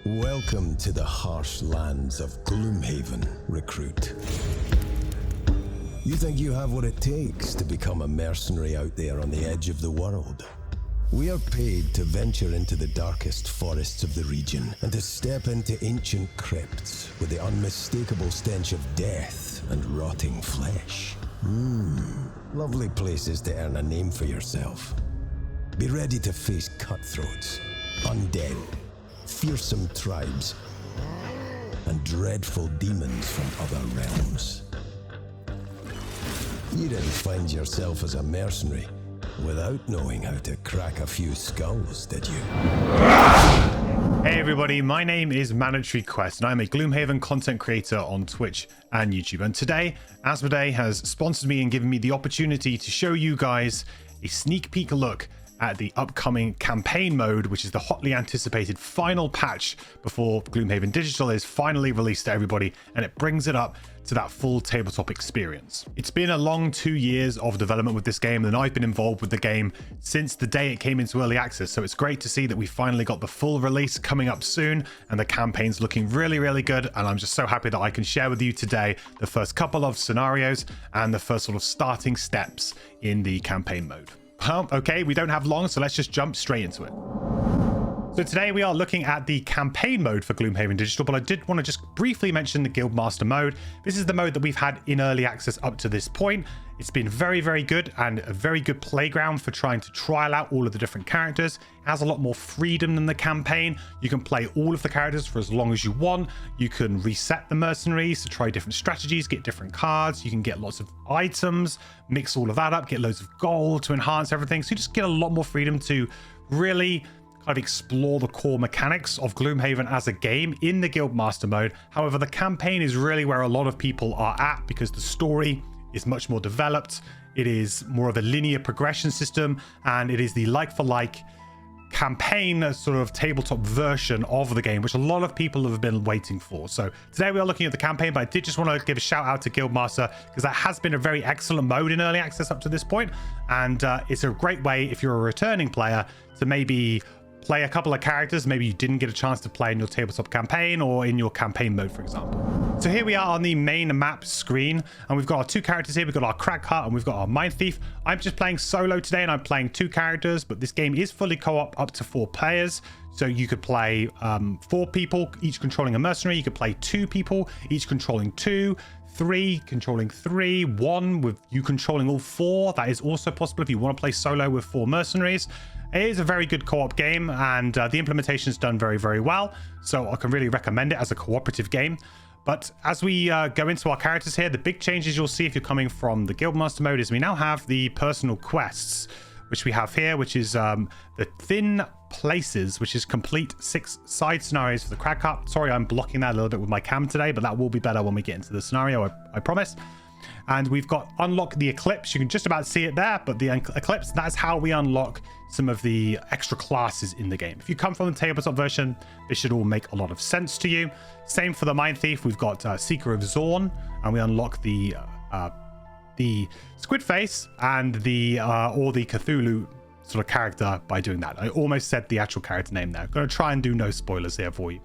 Welcome to the harsh lands of Gloomhaven, recruit. You think you have what it takes to become a mercenary out there on the edge of the world? We are paid to venture into the darkest forests of the region and to step into ancient crypts with the unmistakable stench of death and rotting flesh. Lovely places to earn a name for yourself. Be ready to face cutthroats, undead, fearsome tribes, and dreadful demons from other realms. You didn't find yourself as a mercenary without knowing how to crack a few skulls, did you? Hey everybody, my name is Mandatory Quest and I'm a Gloomhaven content creator on Twitch and YouTube. And today, Asmodee has sponsored me and given me the opportunity to show you guys a sneak peek look at the upcoming campaign mode, which is the hotly anticipated final patch before Gloomhaven Digital is finally released to everybody, and it brings it up to that full tabletop experience. It's been a long 2 years of development with this game, and I've been involved with the game since the day it came into early access, so it's great to see that we finally got the full release coming up soon, and the campaign's looking really good, and I'm just so happy that I can share with you today the first couple of scenarios and the first sort of starting steps in the campaign mode. Well, okay, we don't have long, so let's just jump straight into it. So today we are looking at the campaign mode for Gloomhaven Digital, but I did want to just briefly mention the Guildmaster mode. This is the mode that we've had in early access up to this point. It's been very good and a very good playground for trying to trial out all of the different characters. It has a lot more freedom than the campaign. You can play all of the characters for as long as you want. You can reset the mercenaries to try different strategies, get different cards. You can get lots of items, mix all of that up, get loads of gold to enhance everything. So you just get a lot more freedom to really kind of explore the core mechanics of Gloomhaven as a game in the Guildmaster mode. However, the campaign is really where a lot of people are at because the story is much more developed. It is more of a linear progression system, and it is the like-for-like campaign sort of tabletop version of the game, which a lot of people have been waiting for. So today we are looking at the campaign, but I did just want to give a shout out to Guildmaster because that has been a very excellent mode in early access up to this point, and it's a great way if you're a returning player to maybe play a couple of characters maybe you didn't get a chance to play in your tabletop campaign or in your campaign mode, for example. So here we are on the main map screen, and we've got our two characters here. We've got our Crack Hut and we've got our Mind Thief. I'm just playing solo today and I'm playing two characters, but this game is fully co-op up to 4 players. So you could play 4 people, each controlling a mercenary. You could play 2 people, each controlling 2, 3 controlling 3, 1 with you controlling all 4. That is also possible if you want to play solo with 4 mercenaries. It is a very good co-op game, and the implementation is done very well, so I can really recommend it as a cooperative game. But as we go into our characters here, the big changes you'll see if you're coming from the Guildmaster mode is we now have the personal quests, which we have here, which is the Thin Places, which is complete 6 side scenarios for the Crag Cup. Sorry, I'm blocking that a little bit with my cam today, but that will be better when we get into the scenario, I promise. And we've got unlock the Eclipse. You can just about see it there, but the Eclipse, that's how we unlock some of the extra classes in the game. If you come from the tabletop version, this should all make a lot of sense to you. Same for the Mind Thief. We've got Seeker of Zorn, and we unlock the Squid Face and the or the Cthulhu sort of character by doing that. I almost said the actual character name there. I'm going to try and do no spoilers here for you.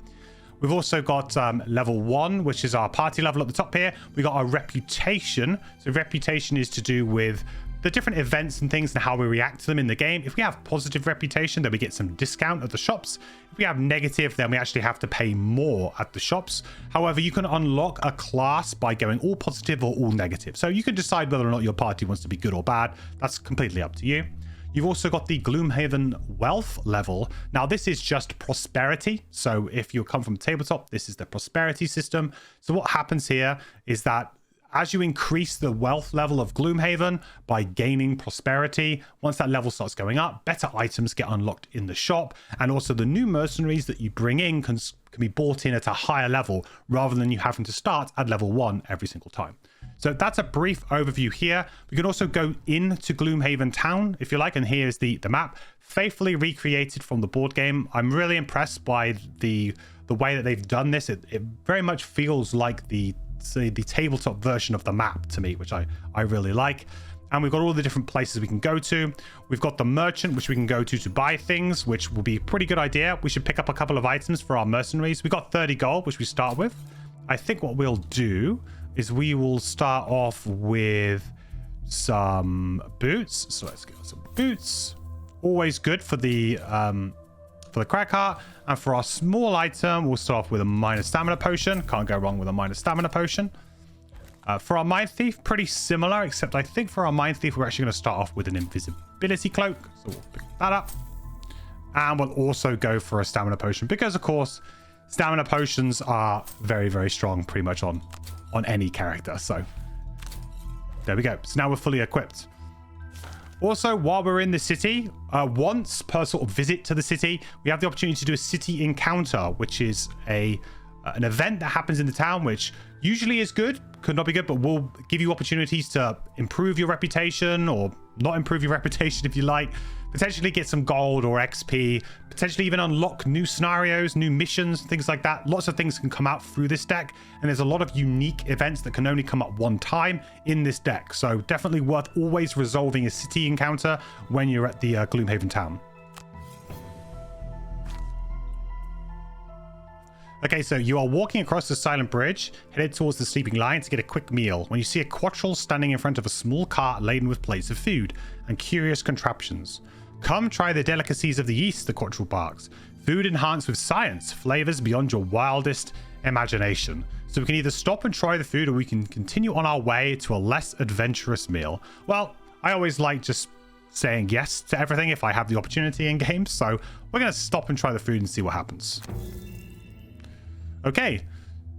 We've also got level 1, which is our party level at the top here. We got our reputation. So reputation is to do with the different events and things and how we react to them in the game. If we have positive reputation, then we get some discount at the shops. If we have negative, then we actually have to pay more at the shops. However, you can unlock a class by going all positive or all negative. So you can decide whether or not your party wants to be good or bad. That's completely up to you. You've also got the Gloomhaven Wealth level. Now, this is just prosperity. So if you come from tabletop, this is the prosperity system. So what happens here is that as you increase the wealth level of Gloomhaven by gaining prosperity, once that level starts going up, better items get unlocked in the shop. And also the new mercenaries that you bring in can be bought in at a higher level rather than you having to start at level 1 every single time. So that's a brief overview here. We can also go into Gloomhaven Town, if you like, and here's the map, faithfully recreated from the board game. I'm really impressed by the way that they've done this. It very much feels like the tabletop version of the map to me, which I really like. And we've got all the different places we can go to. We've got the merchant, which we can go to buy things, which will be a pretty good idea. We should pick up a couple of items for our mercenaries. We've got 30 gold, which we start with. I think what we'll do is we will start off with some boots. So let's get some boots. Always good for the crack heart. And for our small item, we'll start off with a minor stamina potion. Can't go wrong with a minor stamina potion. For our Mind Thief, pretty similar, except I think for our Mind Thief, we're actually going to start off with an Invisibility Cloak. So we'll pick that up. And we'll also go for a Stamina Potion because, of course, Stamina Potions are very, very strong pretty much on any character. So there we go. So now we're fully equipped. Also, while we're in the city, once per sort of visit to the city, we have the opportunity to do a city encounter, which is an event that happens in the town, which usually is good, could not be good, but will give you opportunities to improve your reputation or not improve your reputation if you like, potentially get some gold or XP, potentially even unlock new scenarios, new missions, things like that. Lots of things can come out through this deck, and there's a lot of unique events that can only come up one time in this deck. So definitely worth always resolving a city encounter when you're at the Gloomhaven Town. Okay, so you are walking across the silent bridge, headed towards the sleeping lion to get a quick meal, when you see a quattrel standing in front of a small cart laden with plates of food and curious contraptions. Come try the delicacies of the East, the quattrel barks. Food enhanced with science, flavors beyond your wildest imagination. So we can either stop and try the food, or we can continue on our way to a less adventurous meal. Well, I always like just saying yes to everything if I have the opportunity in games, so we're going to stop and try the food and see what happens. Okay,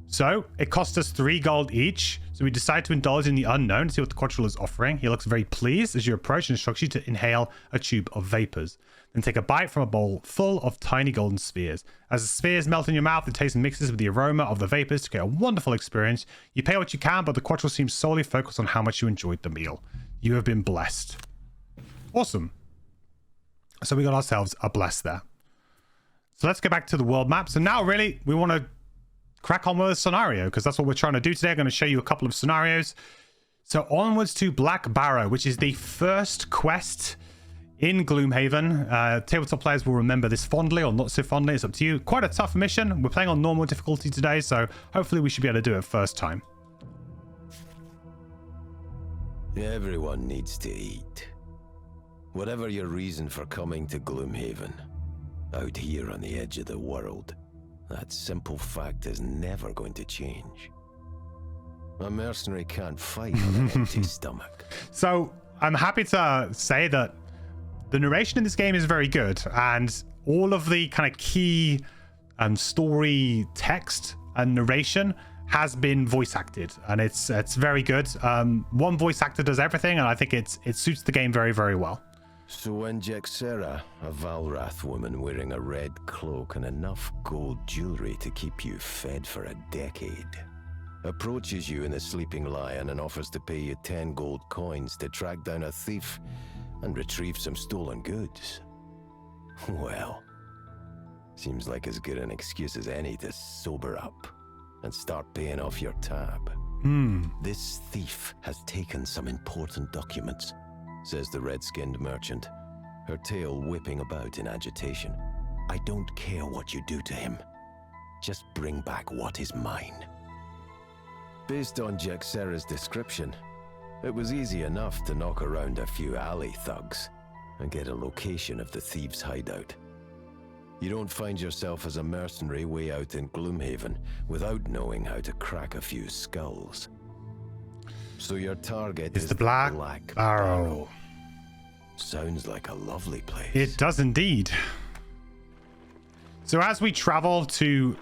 so it cost us 3 gold each, so we decide to indulge in the unknown to see what the quattrel is offering. He looks very pleased as you approach and instructs you to inhale a tube of vapors. Then take a bite from a bowl full of tiny golden spheres. As the spheres melt in your mouth, the taste mixes with the aroma of the vapors to get a wonderful experience. You pay what you can, but the quattrel seems solely focused on how much you enjoyed the meal. You have been blessed. Awesome. So we got ourselves a bless there. So let's go back to the world map. So now really we want to crack on with a scenario, because that's what we're trying to do today. I'm going to show you a couple of scenarios. So onwards to Black Barrow, which is the first quest in Gloomhaven. Tabletop players will remember this fondly or not so fondly. It's up to you. Quite a tough mission. We're playing on normal difficulty today, so hopefully we should be able to do it first time. Everyone needs to eat. Whatever your reason for coming to Gloomhaven, out here on the edge of the world, that simple fact is never going to change. A mercenary can't fight on an empty stomach. So I'm happy to say that the narration in this game is very good, and all of the kind of key story text and narration has been voice acted, and it's very good. One voice actor does everything, and I think it suits the game very, very well. So when Jexera, a Valrath woman wearing a red cloak and enough gold jewelry to keep you fed for a decade, approaches you in the Sleeping Lion and offers to pay you 10 gold coins to track down a thief and retrieve some stolen goods, well, seems like as good an excuse as any to sober up and start paying off your tab. This thief has taken some important documents, says the red-skinned merchant, her tail whipping about in agitation. I don't care what you do to him. Just bring back what is mine. Based on Jexera's description, it was easy enough to knock around a few alley thugs and get a location of the thieves' hideout. You don't find yourself as a mercenary way out in Gloomhaven without knowing how to crack a few skulls. So your target is the Black Barrow. Sounds like a lovely place. It does indeed. So as we travel to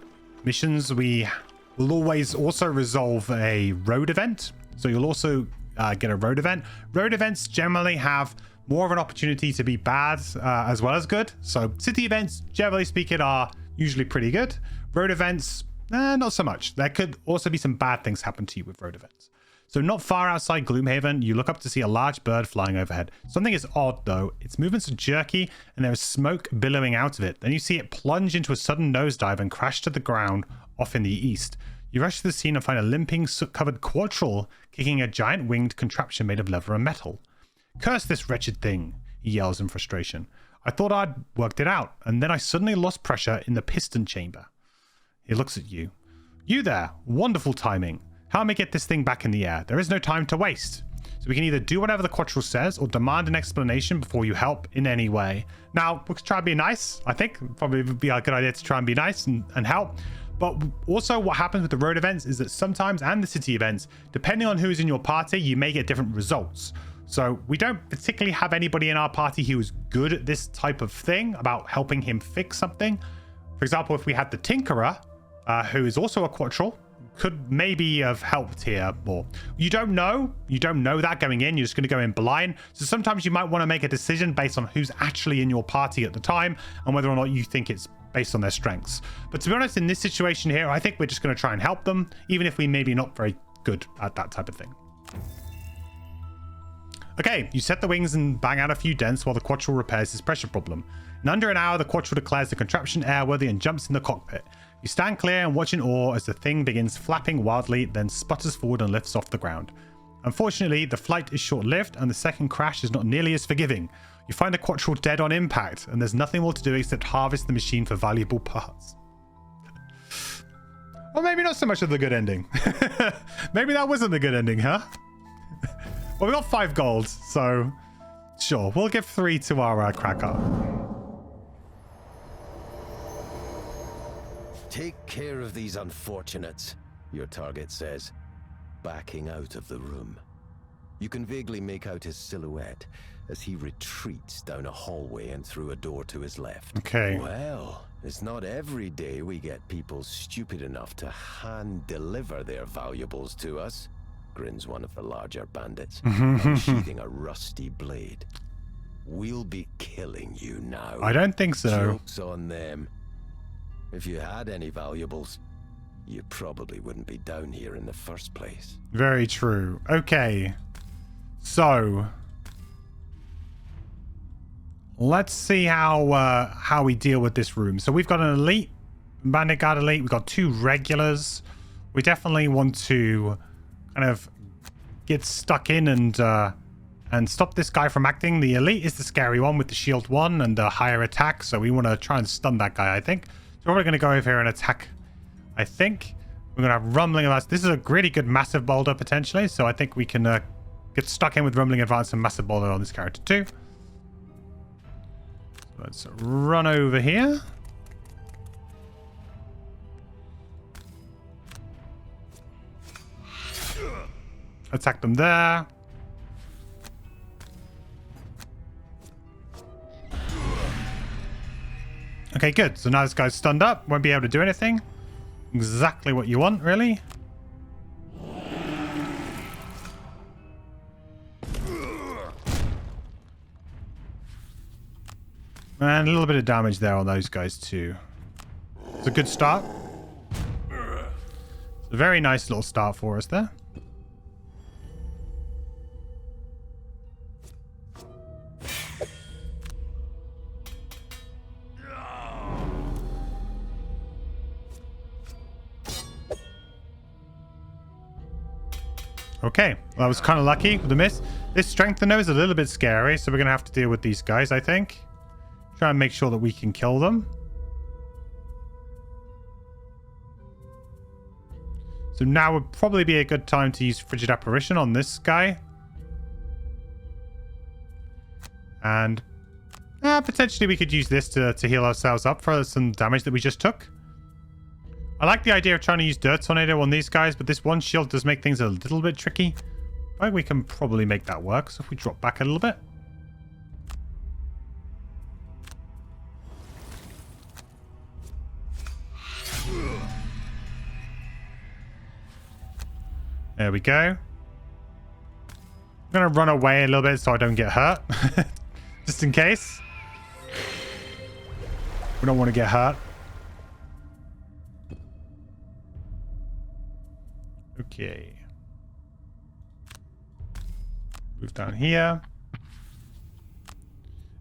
missions, we will always also resolve a road event. So you'll also get a road event. Road events generally have more of an opportunity to be bad as well as good. So city events, generally speaking, are usually pretty good. Road events, not so much. There could also be some bad things happen to you with road events. So not far outside Gloomhaven, you look up to see a large bird flying overhead. Something is odd though. Its movements are jerky and there is smoke billowing out of it. Then you see it plunge into a sudden nosedive and crash to the ground off in the east. You rush to the scene and find a limping, soot-covered quattrel kicking a giant winged contraption made of leather and metal. Curse this wretched thing, he yells in frustration. I thought I'd worked it out, and then I suddenly lost pressure in the piston chamber. He looks at you. You there, wonderful timing. Help me get this thing back in the air. There is no time to waste. So we can either do whatever the Quattro says or demand an explanation before you help in any way. Now, we'll try and be nice, I think. Probably would be a good idea to try and be nice and help. But also what happens with the road events is that sometimes, and the city events, depending on who's in your party, you may get different results. So we don't particularly have anybody in our party who is good at this type of thing, about helping him fix something. For example, if we had the Tinkerer, who is also a Quattro, could maybe have helped here more. You don't know that going in. You're just going to go in blind. So sometimes you might want to make a decision based on who's actually in your party at the time and whether or not you think it's based on their strengths. But to be honest, in this situation here, I think we're just going to try and help them, even if we maybe not very good at that type of thing. Okay, you set the wings and bang out a few dents while the Quattro repairs his pressure problem. In under an hour, the Quattro declares the contraption airworthy and jumps in the cockpit. You stand clear and watch in awe as the thing begins flapping wildly, then sputters forward and lifts off the ground. Unfortunately, the flight is short-lived and the second crash is not nearly as forgiving. You find the Quattro dead on impact, and there's nothing more to do except harvest the machine for valuable parts. Or maybe not so much of the good ending. Maybe that wasn't the good ending, huh? Well, we got 5 gold, so sure, we'll give 3 to our cracker. Take care of these unfortunates, your target says, backing out of the room. You can vaguely make out his silhouette as he retreats down a hallway and through a door to his left. Okay. Well, it's not every day we get people stupid enough to hand-deliver their valuables to us, grins one of the larger bandits, unsheathing a rusty blade. We'll be killing you now. I don't think so. Joke's on them. If you had any valuables, you probably wouldn't be down here in the first place. Very true. Okay. So let's see how we deal with this room. So we've got an elite, bandit guard elite. We've got 2 regulars. We definitely want to kind of get stuck in and stop this guy from acting. The elite is the scary one with the shield 1 and the higher attack. So we want to try and stun that guy, I think. So we're going to go over here and attack, I think. We're going to have Rumbling Advance. This is a really good Massive Boulder, potentially. So I think we can get stuck in with Rumbling Advance and Massive Boulder on this character, too. So let's run over here. Attack them there. Okay, good. So now this guy's stunned up. Won't be able to do anything. Exactly what you want, really. And a little bit of damage there on those guys, too. It's a good start. It's a very nice little start for us there. Okay, well, I was kind of lucky with the miss. This strengthener is a little bit scary, so we're going to have to deal with these guys, I think. Try and make sure that we can kill them. So now would probably be a good time to use Frigid Apparition on this guy. And potentially we could use this to heal ourselves up for some damage that we just took. I like the idea of trying to use Dirt Tornado on these guys, but this one shield does make things a little bit tricky. I think we can probably make that work. So if we drop back a little bit. There we go. I'm going to run away a little bit so I don't get hurt. Just in case. We don't want to get hurt. Okay. Move down here.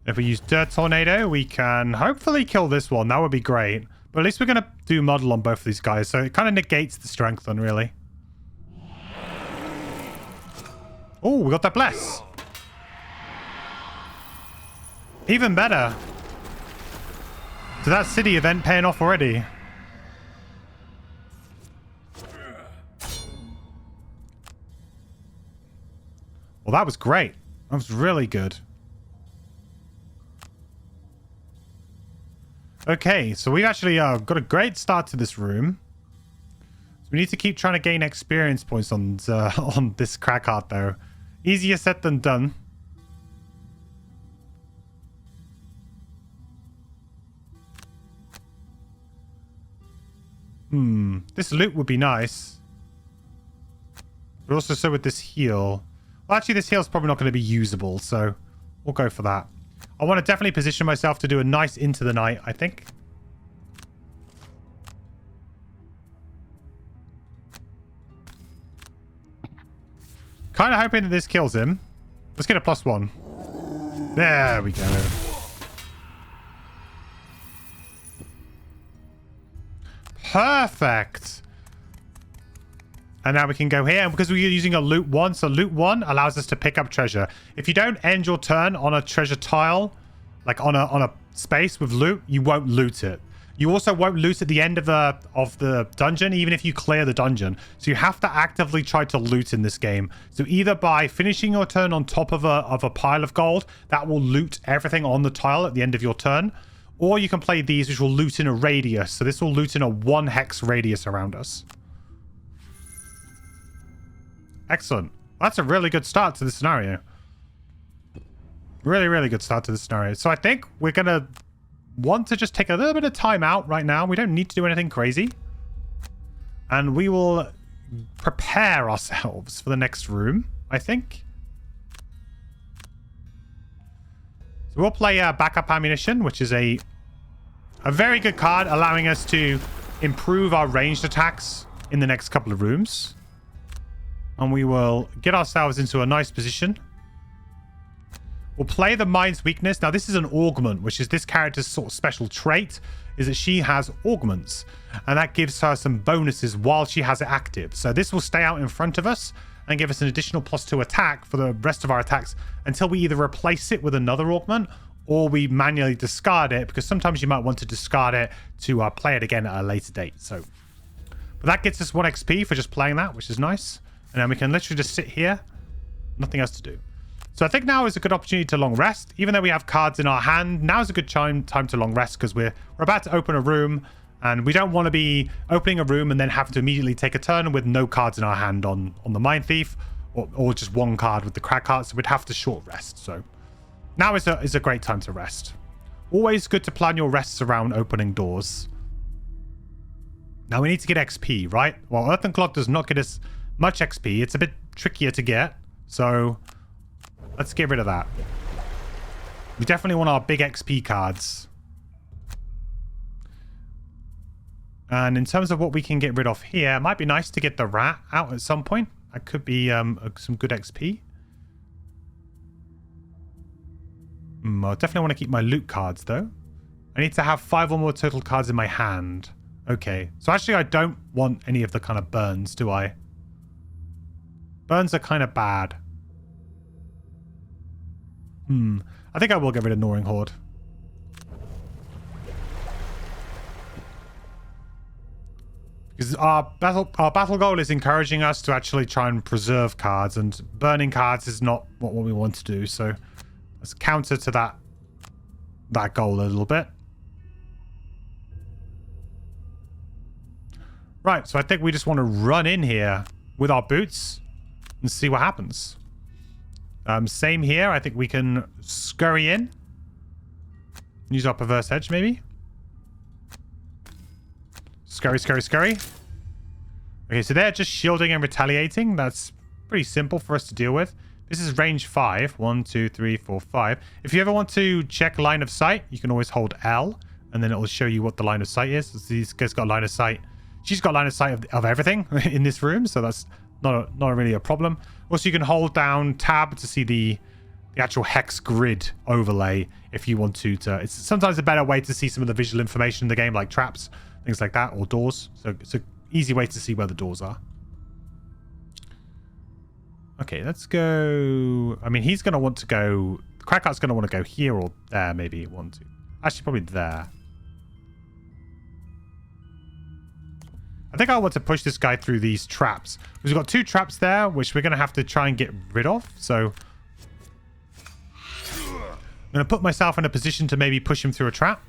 If we use Dirt Tornado, we can hopefully kill this one. That would be great. But at least we're going to do Model on both of these guys. So it kind of negates the Strength on, really. Oh, we got that Bless. Even better. So that city event paying off already. Well, that was great. That was really good. Okay, so we've actually got a great start to this room. So we need to keep trying to gain experience points on this crack heart, though. Easier said than done. This loot would be nice. But also so with this heal. Well, actually, this heal's probably not going to be usable, so we'll go for that. I want to definitely position myself to do a nice into the night, I think. Kind of hoping that this kills him. Let's get a +1. There we go. Perfect. And now we can go here, and because we're using a loot 1, so loot 1 allows us to pick up treasure. If you don't end your turn on a treasure tile, like on a space with loot, you won't loot it. You also won't loot at the end of the dungeon, even if you clear the dungeon. So you have to actively try to loot in this game. So either by finishing your turn on top of a pile of gold, that will loot everything on the tile at the end of your turn, or you can play these, which will loot in a radius. So this will loot in a 1 hex radius around us. Excellent. That's a really good start to the scenario. Really, really good start to the scenario. So I think we're going to want to just take a little bit of time out right now. We don't need to do anything crazy. And we will prepare ourselves for the next room, I think. So we'll play backup ammunition, which is a very good card, allowing us to improve our ranged attacks in the next couple of rooms. And we will get ourselves into a nice position. We'll play the Mind's Weakness. Now, this is an augment, which is this character's sort of special trait, is that she has augments. And that gives her some bonuses while she has it active. So this will stay out in front of us and give us an additional +2 attack for the rest of our attacks until we either replace it with another augment or we manually discard it, because sometimes you might want to discard it to play it again at a later date. So, but that gets us 1 XP for just playing that, which is nice. And then we can literally just sit here. Nothing else to do. So I think now is a good opportunity to long rest. Even though we have cards in our hand, now is a good time to long rest, because we're about to open a room. And we don't want to be opening a room and then having to immediately take a turn with no cards in our hand on the Mind Thief. Or just 1 card with the crack heart. So we'd have to short rest. So now is a great time to rest. Always good to plan your rests around opening doors. Now we need to get XP, right? Well, Earthen Clock does not get us much XP. It's a bit trickier to get, so let's get rid of that. We definitely want our big XP cards. And in terms of what we can get rid of here, it might be nice to get the rat out at some point. That could be some good XP. I definitely want to keep my loot cards, though. I need to have 5 or more total cards in my hand. Okay, so actually I don't want any of the kind of burns, do I? Burns are kind of bad. I think I will get rid of Gnawing Horde. Because our battle goal is encouraging us to actually try and preserve cards, and burning cards is not what we want to do. So let's counter to that goal a little bit. Right, so I think we just want to run in here with our boots and see what happens. Same here. I think we can scurry in. Use our Perverse Edge, maybe. Scurry, scurry, scurry. Okay, so they're just shielding and retaliating. That's pretty simple for us to deal with. This is range 5. 1, 2, 3, 4, 5. If you ever want to check line of sight, you can always hold L, and then it will show you what the line of sight is. So these guys got line of sight. She's got line of sight of everything in this room, so that's not really a problem. Also, you can hold down tab to see the actual hex grid overlay if you want to. It's sometimes a better way to see some of the visual information in the game, like traps, things like that, or doors. So it's an easy way to see where the doors are. Okay, let's go. I mean, he's going to want to go Crackheart's going to want to go here or there, maybe. 1, 2. Actually, probably there. I think I want to push this guy through these traps. Because we've got 2 traps there, which we're going to have to try and get rid of. So I'm going to put myself in a position to maybe push him through a trap.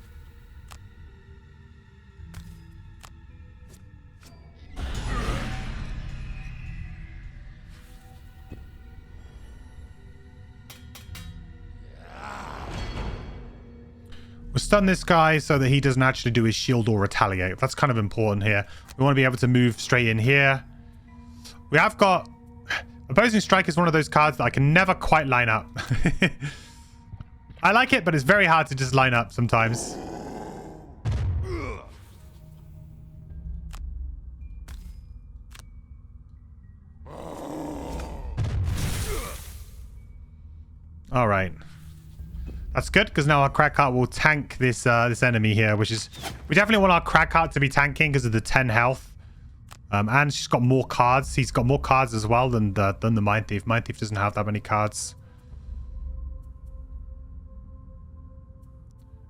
We'll stun this guy so that he doesn't actually do his shield or retaliate. That's kind of important here. We want to be able to move straight in here. We have got... Opposing Strike is one of those cards that I can never quite line up. I like it, but it's very hard to just line up sometimes. All right. That's good, because now our Crackheart will tank this this enemy here, which is... We definitely want our Crackheart to be tanking because of the 10 health. And she's got more cards. He's got more cards as well than the Mind Thief. Mind Thief doesn't have that many cards.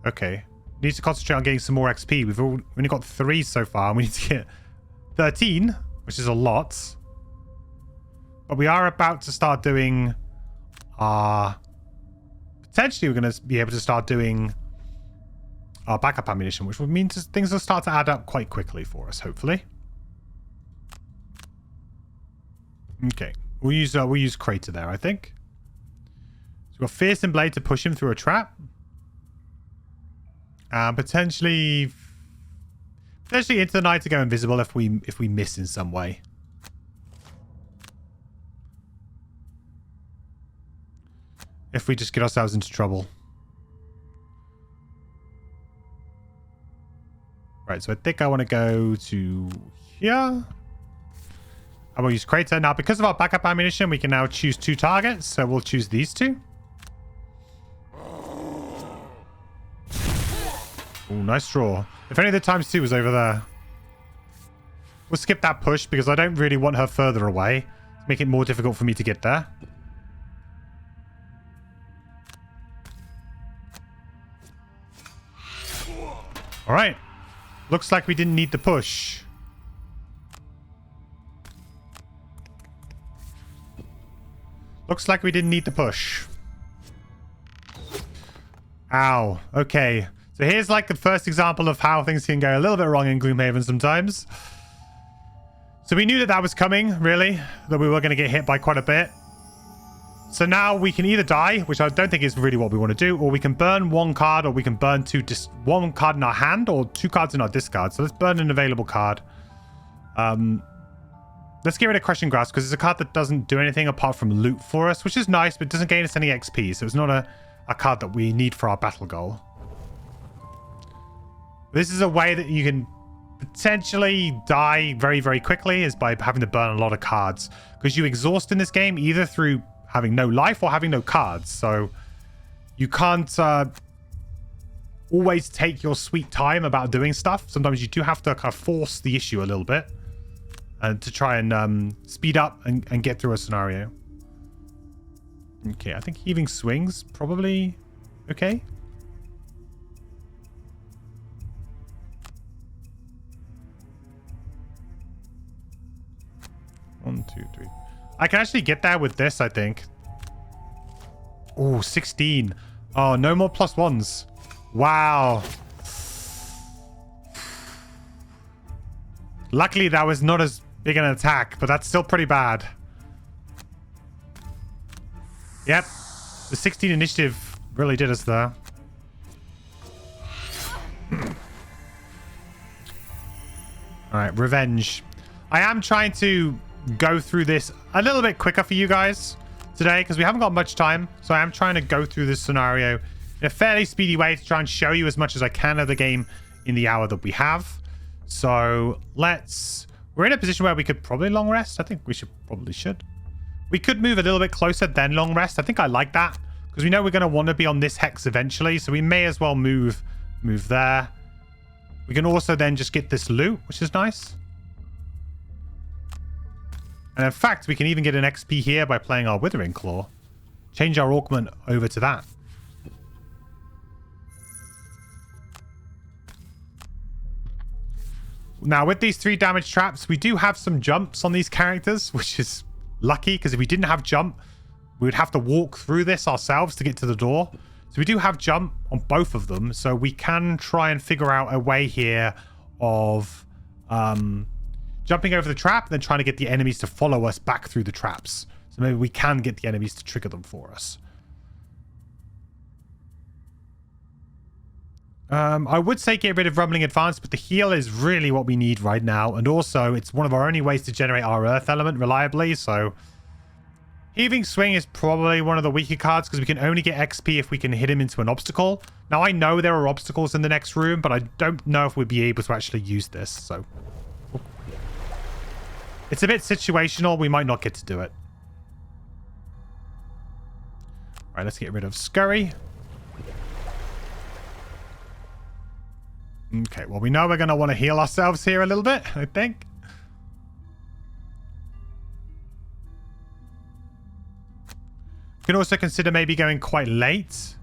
Okay. Need to concentrate on getting some more XP. We've only got 3 so far. We need to get 13, which is a lot. But we are about to start doing... Potentially, we're going to be able to start doing our backup ammunition, which would mean things will start to add up quite quickly for us, hopefully. Okay, we'll use Crater there, I think. So we've got Fearsome Blade to push him through a trap. Potentially into the night to go invisible if we miss in some way. If we just get ourselves into trouble. Right, so I think I want to go to here. I will use Crater. Now, because of our backup ammunition, we can now choose 2 targets. So we'll choose these 2. Oh, nice draw. If only the ×2 was over there. We'll skip that push because I don't really want her further away. Make it more difficult for me to get there. All right. Looks like we didn't need the push. Looks like we didn't need the push. Ow. Okay. So here's like the first example of how things can go a little bit wrong in Gloomhaven sometimes. So we knew that that was coming, really. That we were going to get hit by quite a bit. So now we can either die, which I don't think is really what we want to do, or we can burn 1 card, or we can burn 1 card in our hand, or 2 cards in our discard. So let's burn an available card. Let's get rid of Crushing Grasp, because it's a card that doesn't do anything apart from loot for us, which is nice, but doesn't gain us any XP. So it's not a card that we need for our battle goal. This is a way that you can potentially die very, very quickly, is by having to burn a lot of cards. Because you exhaust in this game either through having no life or having no cards. So you can't always take your sweet time about doing stuff. Sometimes you do have to kind of force the issue a little bit to try and speed up and get through a scenario. Okay, I think Heaving Swings probably okay. One, 2, 3. I can actually get there with this, I think. Oh, 16. Oh, no more +1s. Wow. Luckily, that was not as big an attack, but that's still pretty bad. Yep. The 16 initiative really did us there. All right, revenge. I am trying to go through this a little bit quicker for you guys today because we haven't got much time. So I am trying to go through this scenario in a fairly speedy way to try and show you as much as I can of the game in the hour that we have. So we're in a position where we could probably long rest. I think we probably should. We could move a little bit closer, then long rest. I think I like that because we know we're going to want to be on this hex eventually. So we may as well move there. We can also then just get this loot, which is nice. And in fact, we can even get an XP here by playing our Withering Claw. Change our Augment over to that. Now, with these 3 damage traps, we do have some jumps on these characters, which is lucky, because if we didn't have jump, we would have to walk through this ourselves to get to the door. So we do have jump on both of them, so we can try and figure out a way here of jumping over the trap and then trying to get the enemies to follow us back through the traps. So maybe we can get the enemies to trigger them for us. I would say get rid of Rumbling Advance, but the heal is really what we need right now. And also, it's one of our only ways to generate our Earth element reliably. So, Heaving Swing is probably one of the weaker cards because we can only get XP if we can hit him into an obstacle. Now, I know there are obstacles in the next room, but I don't know if we'd be able to actually use this. So, it's a bit situational. We might not get to do it. All right, let's get rid of Scurry. Okay, well, we know we're going to want to heal ourselves here a little bit, I think. You can also consider maybe going quite late.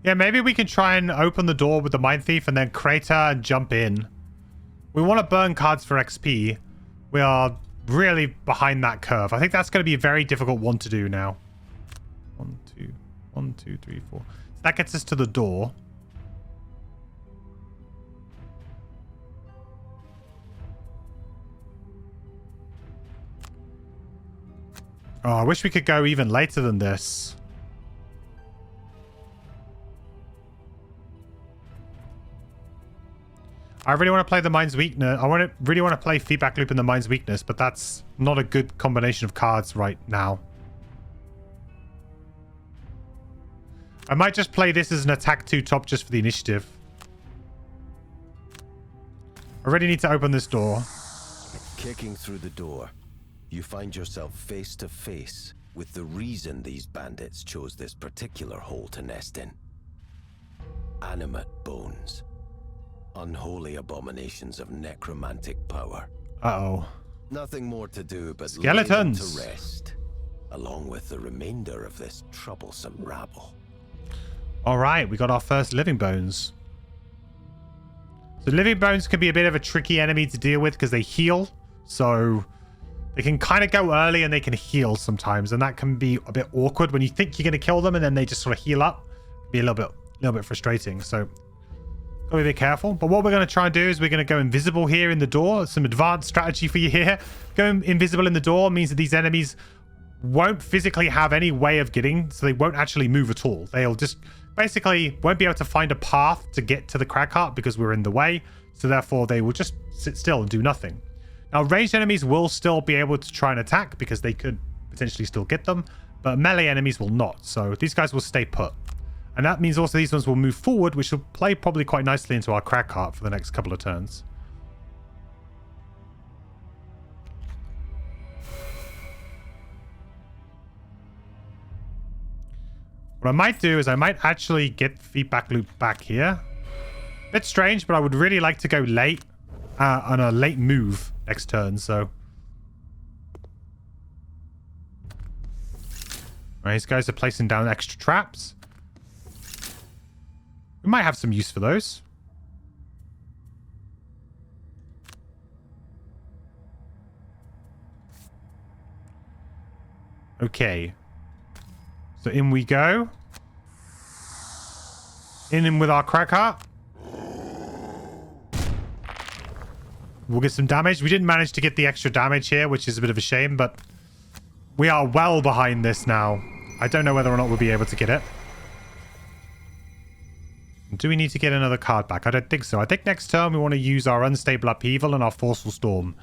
Yeah, maybe we can try and open the door with the Mind Thief and then Crater and jump in. We want to burn cards for XP. We are really behind that curve. I think that's going to be a very difficult one to do now. 1, 2, 3, 4. That gets us to the door. Oh, I wish we could go even later than this. I really want to play the Mind's Weakness. I really want to play Feedback Loop in the Mind's Weakness, but that's not a good combination of cards right now. I might just play this as an attack 2 top just for the initiative. I really need to open this door. Kicking through the door, you find yourself face to face with the reason these bandits chose this particular hole to nest in. Animate bones. Unholy abominations of necromantic power. Uh-oh. Nothing more to do but skeletons lay them to rest, along with the remainder of this troublesome rabble. All right, we got our first living bones. So living bones can be a bit of a tricky enemy to deal with because they heal. So they can kind of go early and they can heal sometimes, and that can be a bit awkward when you think you're going to kill them and then they just sort of heal up. Be a little bit frustrating. So gotta be a bit careful. But what we're going to try and do is we're going to go invisible here in the door. Some advanced strategy for you here. Going invisible in the door means that these enemies won't physically have any way of getting, so they won't actually move at all. They'll just basically won't be able to find a path to get to the crack heart because we're in the way. So therefore they will just sit still and do nothing. Now ranged enemies will still be able to try and attack because they could potentially still get them, but melee enemies will not. So these guys will stay put. And that means also these ones will move forward, which will play probably quite nicely into our crack heart for the next couple of turns. What I might do is I might actually get feedback loop back here. Bit strange, but I would really like to go late on a late move next turn, so. Right, these guys are placing down extra traps. We might have some use for those. Okay. So in we go. In with our crack heart. We'll get some damage. We didn't manage to get the extra damage here, which is a bit of a shame, but we are well behind this now. I don't know whether or not we'll be able to get it. Do we need to get another card back? I don't think so. I think next turn we want to use our Unstable Upheaval and our Forceful Storm.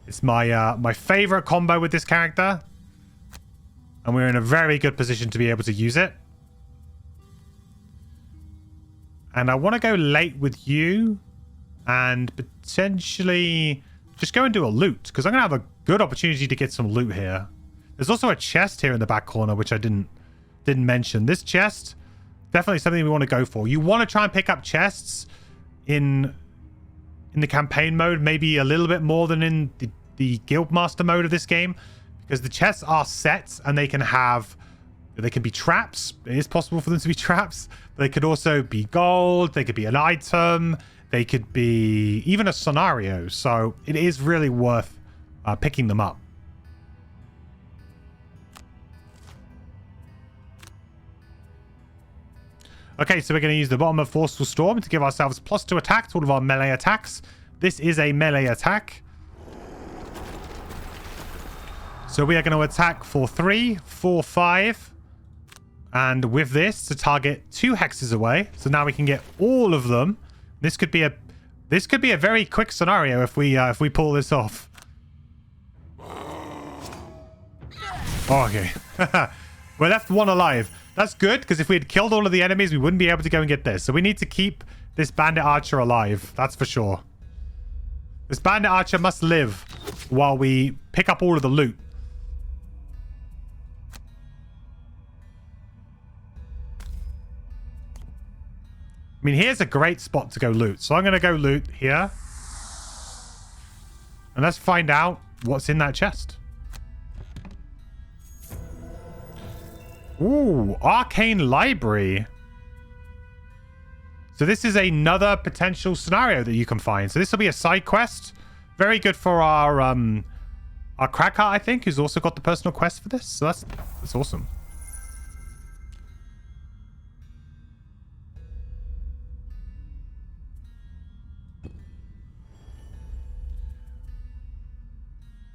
It's my my favorite combo with this character. And we're in a very good position to be able to use it. And I want to go late with you. And potentially just go and do a loot. Because I'm going to have a good opportunity to get some loot here. There's also a chest here in the back corner, which I didn't mention. This chest, definitely something we want to go for. You want to try and pick up chests in the campaign mode. Maybe a little bit more than in the Guildmaster mode of this game. because the chests are set and they can be traps. It is possible for them to be traps. They could also be gold. They could be an item. They could be even a scenario. So it is really worth picking them up. Okay, so we're going to use the bottom of Forceful Storm to give ourselves +2 attack to all of our melee attacks. This is a melee attack. So we are going to attack for 3, 4, 5. And with this to target 2 hexes away. So now we can get all of them. This could be a very quick scenario if we pull this off. Oh, okay. We're left 1 alive. That's good, because if we had killed all of the enemies, we wouldn't be able to go and get this. So we need to keep this Bandit Archer alive. That's for sure. This Bandit Archer must live while we pick up all of the loot. I mean, here's a great spot to go loot. So I'm going to go loot here. And let's find out what's in that chest. Ooh, Arcane Library. So this is another potential scenario that you can find. So this will be a side quest. Very good for our crack heart, I think, who's also got the personal quest for this. So that's awesome.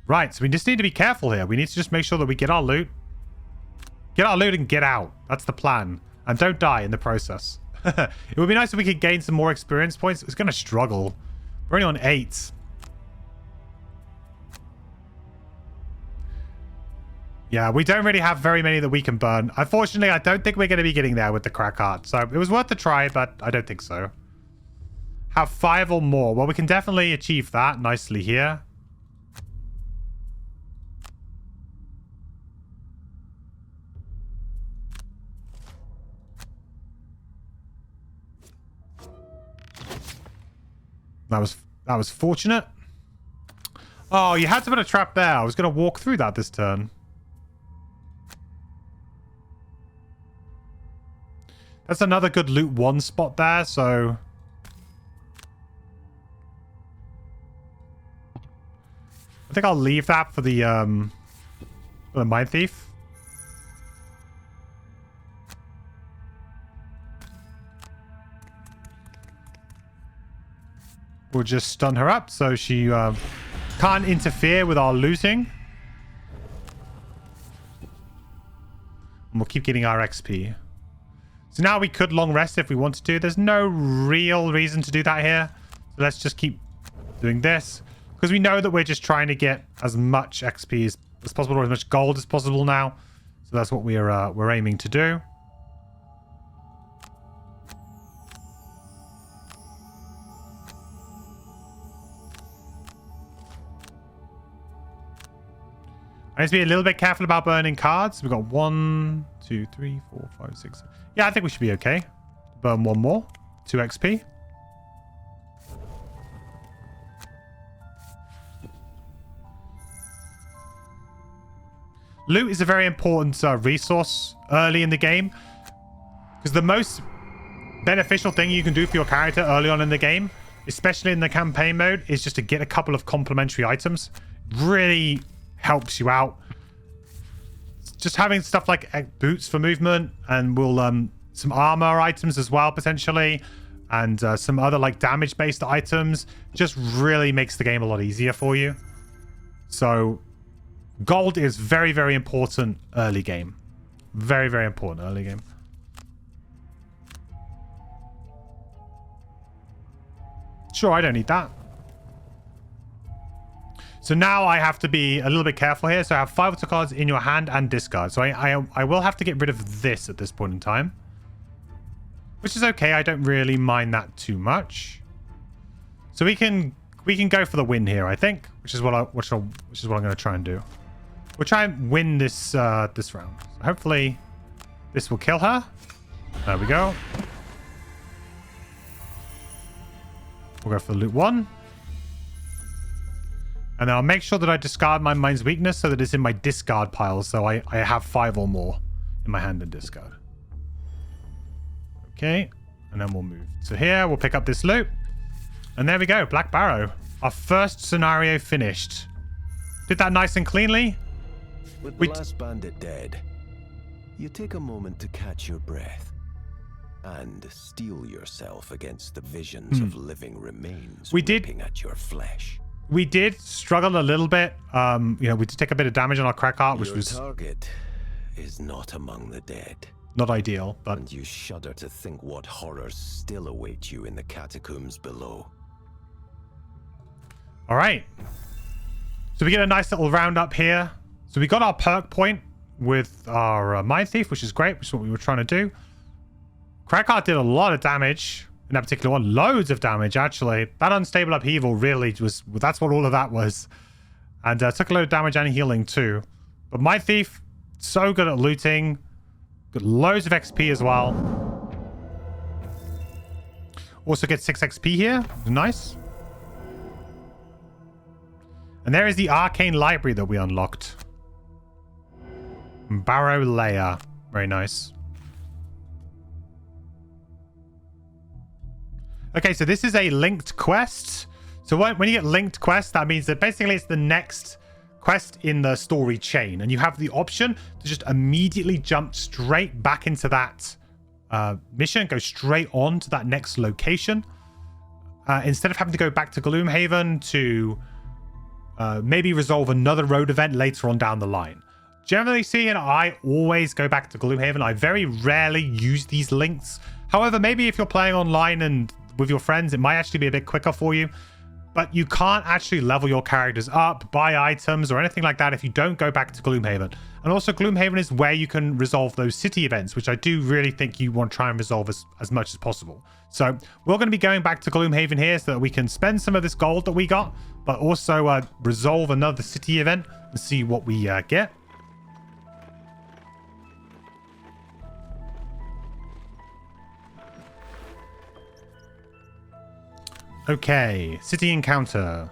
Right, so we just need to be careful here. We need to just make sure that we get our loot. Get our loot and get out. That's the plan. And don't die in the process. It would be nice if we could gain some more experience points. It's going to struggle. We're only on 8. Yeah, we don't really have very many that we can burn. Unfortunately, I don't think we're going to be getting there with the crack heart. So it was worth a try, but I don't think so. Have 5 or more. Well, we can definitely achieve that nicely here. That was fortunate. Oh, you had to put a trap there. I was going to walk through that this turn. That's another good loot 1 spot there, so... I think I'll leave that for the Mine Thief. We'll just stun her up so she can't interfere with our looting. And we'll keep getting our XP. So now we could long rest if we wanted to. There's no real reason to do that here. So let's just keep doing this. Because we know that we're just trying to get as much XP as possible, or as much gold as possible now. So that's what we're aiming to do. I need to be a little bit careful about burning cards. We've got 1, 2, 3, 4, 5, 6. Yeah, I think we should be okay. Burn 1 more. 2 XP. Loot is a very important resource early in the game. Because the most beneficial thing you can do for your character early on in the game, especially in the campaign mode, is just to get a couple of complementary items. Really helps you out. Just having stuff like boots for movement, and we'll some armor items as well potentially, and some other like damage based items just really makes the game a lot easier for you. So gold is very, very important early game. Very, very important early game. Sure, I don't need that. So now I have to be a little bit careful here. So I have 5 auto cards in your hand and discard. So I will have to get rid of this at this point in time. Which is okay. I don't really mind that too much. So we can go for the win here, I think. Which is what I'm going to try and do. We'll try and win this this round. So hopefully this will kill her. There we go. We'll go for the loot 1. And then I'll make sure that I discard my mind's weakness so that it's in my discard pile. So I have 5 or more in my hand and discard. Okay. And then we'll move to here. We'll pick up this loot. And there we go. Black Barrow. Our first scenario finished. Did that nice and cleanly. With the last bandit dead, you take a moment to catch your breath and steel yourself against the visions of living remains ripping at your flesh. We did struggle a little bit. You know, we did take a bit of damage on our crack heart, which was... Your target is not among the dead. Not ideal, but... And you shudder to think what horrors still await you in the catacombs below. All right. So we get a nice little round up here. So we got our perk point with our Mind Thief, which is great, which is what we were trying to do. Crack heart did a lot of damage. In that particular one, loads of damage, actually. That unstable upheaval really was... That's what all of that was. And took a load of damage and healing, too. But Mind Thief, so good at looting. Got loads of XP as well. Also get 6 XP here. Nice. And there is the Arcane Library that we unlocked. Barrow Layer. Very nice. Okay, so this is a linked quest. So when you get linked quest, that means that basically it's the next quest in the story chain. And you have the option to just immediately jump straight back into that mission, go straight on to that next location. Instead of having to go back to Gloomhaven to maybe resolve another road event later on down the line. Generally speaking, I always go back to Gloomhaven. I very rarely use these links. However, maybe if you're playing online and with your friends, it might actually be a bit quicker for you. But you can't actually level your characters up, buy items, or anything like that if you don't go back to Gloomhaven. And also, Gloomhaven is where you can resolve those city events, which I do really think you want to try and resolve as much as possible. So we're going to be going back to Gloomhaven here so that we can spend some of this gold that we got, but also resolve another city event and see what we get. Okay, city encounter.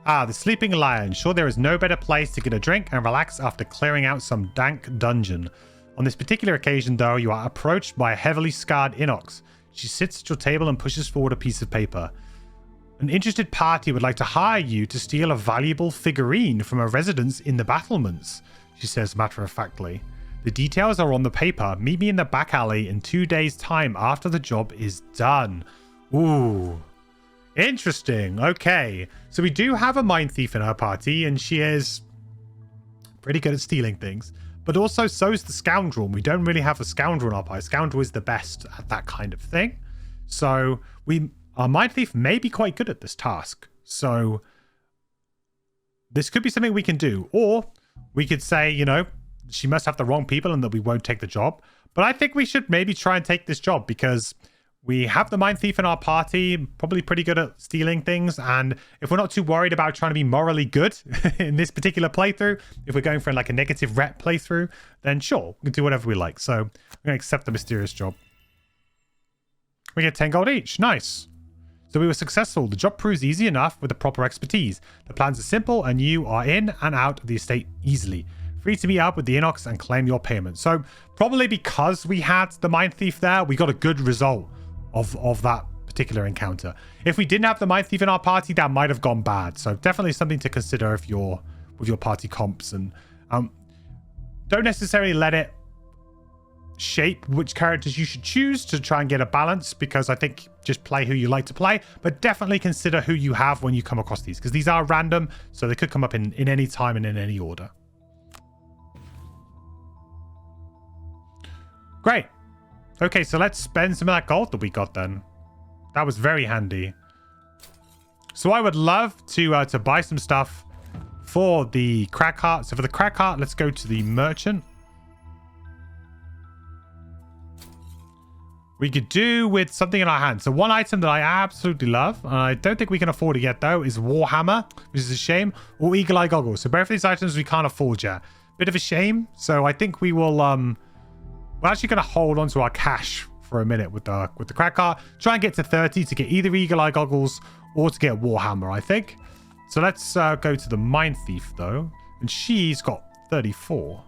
The Sleeping Lion. Sure, there is no better place to get a drink and relax after clearing out some dank dungeon. On this particular occasion, though, you are approached by a heavily scarred Inox. She sits at your table and pushes forward a piece of paper. An interested party would like to hire you to steal a valuable figurine from a residence in the battlements, she says matter-of-factly. The details are on the paper. Meet me in the back alley in 2 days' time after the job is done. Ooh. Interesting. Okay. So we do have a Mind Thief in our party, and she is pretty good at stealing things. But also, so is the Scoundrel. And we don't really have a Scoundrel in our party. Scoundrel is the best at that kind of thing. So our Mind Thief may be quite good at this task. So this could be something we can do. Or we could say, you know, she must have the wrong people and that we won't take the job. But I think we should maybe try and take this job because we have the Mind Thief in our party, probably pretty good at stealing things. And if we're not too worried about trying to be morally good in this particular playthrough, if we're going for like a negative rep playthrough, then sure, we can do whatever we like. So I'm going to accept the mysterious job. We get 10 gold each. Nice. So we were successful. The job proves easy enough with the proper expertise. The plans are simple and you are in and out of the estate easily. Free to meet up with the Inox and claim your payment. So probably because we had the Mind Thief there, we got a good result of that particular encounter. If we didn't have the Mind Thief in our party, that might have gone bad. So definitely something to consider if you're with your party comps, and don't necessarily let it shape which characters you should choose to try and get a balance, because I think just play who you like to play, but definitely consider who you have when you come across these, because these are random, so they could come up in any time and in any order. Great. Okay, so let's spend some of that gold that we got then. That was very handy. So I would love to buy some stuff for the crack heart. So for the crack heart, let's go to the merchant. We could do with something in our hands. So one item that I absolutely love, and I don't think we can afford it yet though, is Warhammer, which is a shame, or Eagle Eye Goggles. So both of these items we can't afford yet. Bit of a shame. So I think we will we're actually going to hold on to our cash for a minute with the crack heart. Try and get to 30 to get either Eagle Eye Goggles or to get Warhammer, I think. So let's go to the Mind Thief, though. And she's got 34.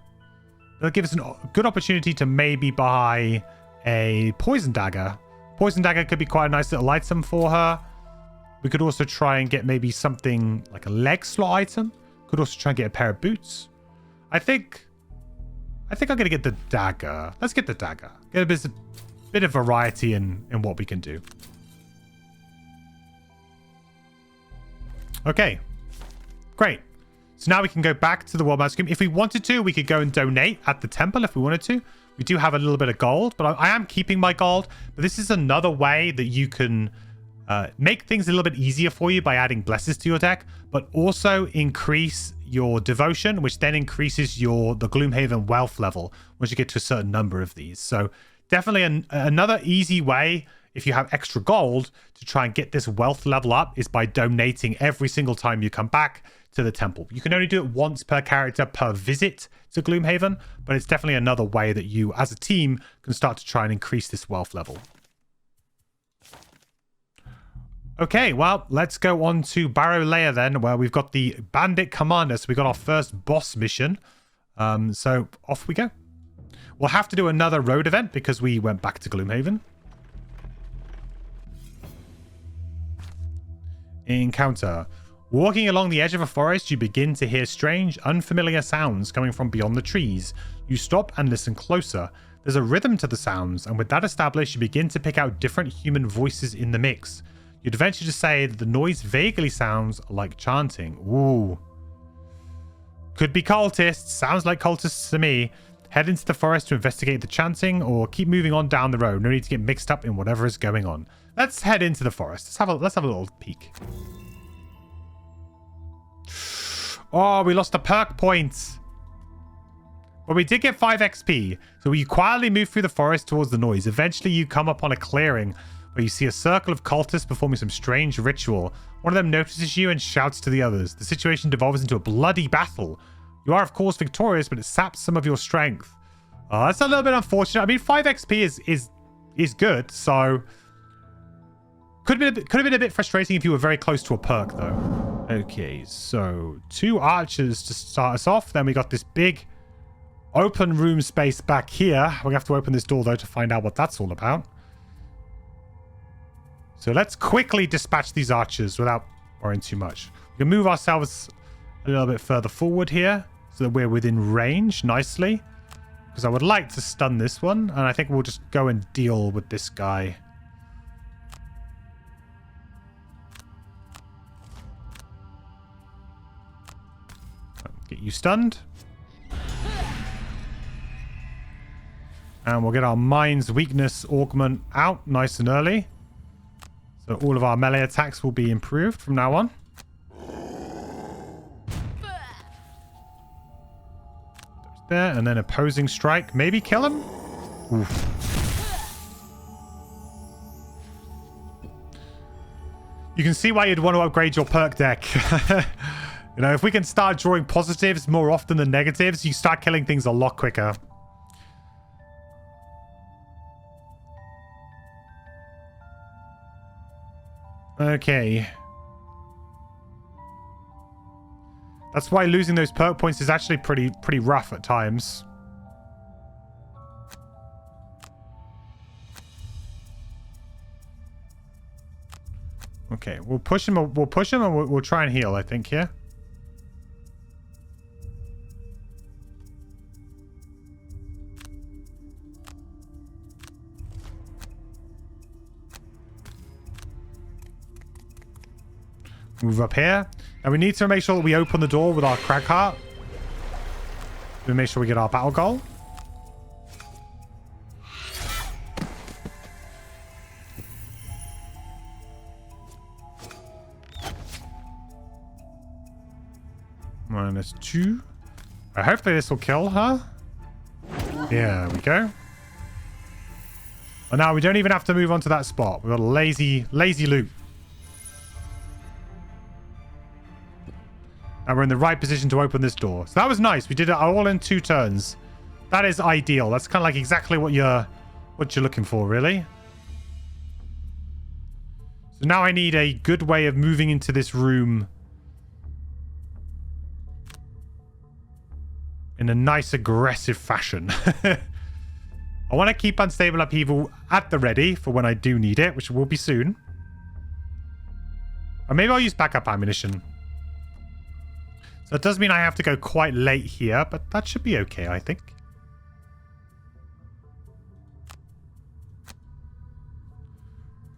That'll give us a good opportunity to maybe buy a Poison Dagger. Poison Dagger could be quite a nice little item for her. We could also try and get maybe something like a leg slot item. Could also try and get a pair of boots. I think I'm going to get the dagger. Let's get the dagger. Get a bit of variety in what we can do. Okay. Great. So now we can go back to the World Master Game. If we wanted to, we could go and donate at the temple if we wanted to. We do have a little bit of gold, but I am keeping my gold. But this is another way that you can make things a little bit easier for you by adding blesses to your deck, but also increase your devotion, which then increases the Gloomhaven wealth level once you get to a certain number of these. So definitely another easy way, if you have extra gold, to try and get this wealth level up is by donating every single time you come back to the temple. You can only do it once per character per visit to Gloomhaven, but it's definitely another way that you as a team can start to try and increase this wealth level. Okay, well, let's go on to Barrow Lair then, where we've got the Bandit Commander. So we got our first boss mission. So off we go. We'll have to do another road event because we went back to Gloomhaven. Encounter. Walking along the edge of a forest, you begin to hear strange, unfamiliar sounds coming from beyond the trees. You stop and listen closer. There's a rhythm to the sounds, and with that established, you begin to pick out different human voices in the mix. You'd venture to say that the noise vaguely sounds like chanting. Ooh. Could be cultists. Sounds like cultists to me. Head into the forest to investigate the chanting, or keep moving on down the road. No need to get mixed up in whatever is going on. Let's head into the forest. Let's have a little peek. Oh, we lost a perk point. But we did get 5 XP. So we quietly move through the forest towards the noise. Eventually you come upon a clearing where you see a circle of cultists performing some strange ritual. One of them notices you and shouts to the others. The situation devolves into a bloody battle. You are, of course, victorious, but it saps some of your strength. That's a little bit unfortunate. I mean, 5 XP is good, so... Could have been a bit frustrating if you were very close to a perk, though. Okay, so 2 archers to start us off. Then we got this big open room space back here. We're going to have to open this door, though, to find out what that's all about. So let's quickly dispatch these archers without worrying too much. We can move ourselves a little bit further forward here so that we're within range nicely. Because I would like to stun this one. And I think we'll just go and deal with this guy. Get you stunned. And we'll get our Mind's Weakness Augment out nice and early. So all of our melee attacks will be improved from now on. There, and then Opposing Strike. Maybe kill him? Oof. You can see why you'd want to upgrade your perk deck. You know, if we can start drawing positives more often than negatives, you start killing things a lot quicker. Okay. That's why losing those perk points is actually pretty rough at times. Okay, we'll push him and we'll try and heal, I think, here. Move up here. And we need to make sure that we open the door with our Crag Heart. We make sure we get our battle goal. -2. Hopefully this will kill her. Yeah, there we go. And now we don't even have to move on to that spot. We've got a lazy loot. And we're in the right position to open this door. So that was nice. We did it all in 2 turns. That is ideal. That's kind of like exactly what you're looking for, really. So now I need a good way of moving into this room in a nice aggressive fashion. I want to keep Unstable Upheaval at the ready for when I do need it, which will be soon. Or maybe I'll use backup ammunition. So it does mean I have to go quite late here, but that should be okay, I think.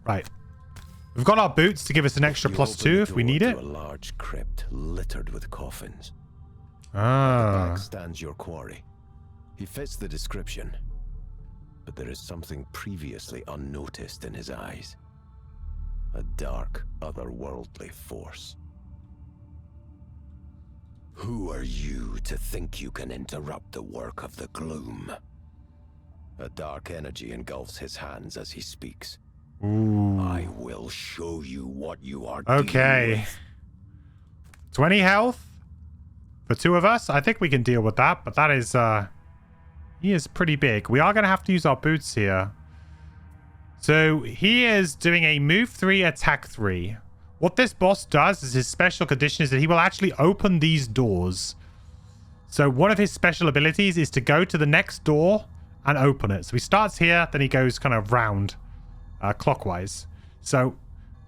Right. We've got our boots to give us an extra +2 if we need it. A large crypt littered with coffins. Ah. At the back stands your quarry. He fits the description. But there is something previously unnoticed in his eyes. A dark, otherworldly force. Who are you to think you can interrupt the work of the gloom? A dark energy engulfs his hands as he speaks. Ooh. I will show you what you are okay. 20 health for 2 of us. I think we can deal with that, but that is he is pretty big. We are going to have to use our boots here. So he is doing a move 3, attack 3. What this boss does is his special condition is that he will actually open these doors. So one of his special abilities is to go to the next door and open it. So he starts here, then he goes kind of round clockwise. So